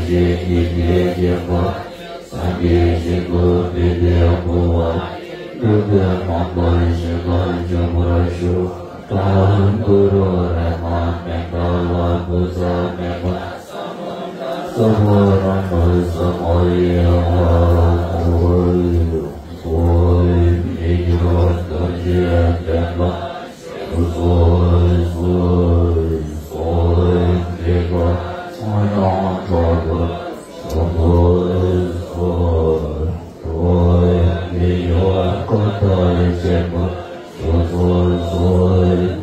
chi chi chi chi phật sa chi chi cô bi địa cô wa lu địa ma bồi chi cô chu bồi chu ta hân guru ra ma me ta la bu sa me ma sa mo ra ma sa mo ya wa oi ni ro ta ji ta ma oi ni ro sa na ta ro oi ni ro ko ta ji ma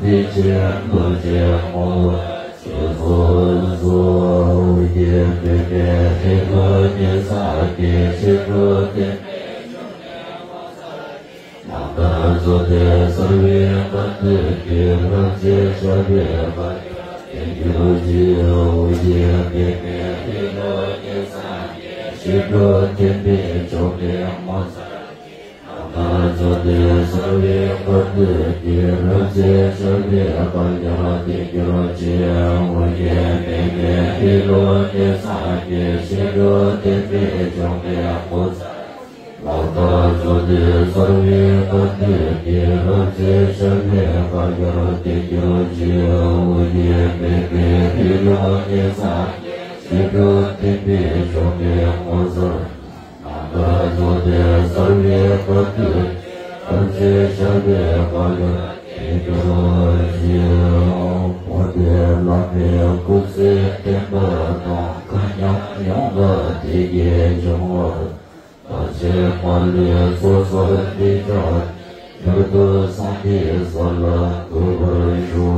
bi ji bu ji mo ye be be he go ye sa ke chi go ke ma ba zo de sa ve ba de ke ra je sa ve ba ye yu ji o ye be be he go ye sa ke chi go ke be jo ke ma sa ma zo de sa ve ba de ke ra je sa ve ba ya de ke ra je o ye be be he go ye sa ke chi go ke be jo ke ma sa ma ba zo de sa ve ba de ke ra je sa ve ba ya de ke ra je o ye be be he go ye sa chi go ke be jo ke ma sa ba zo de sa ve ba de ra je sa ve ba ya de ke ra je o de la de ku se te ba no ka nyong ba de ye jong wa ba che pa le so so de ja yo do sa de so la ku ba ju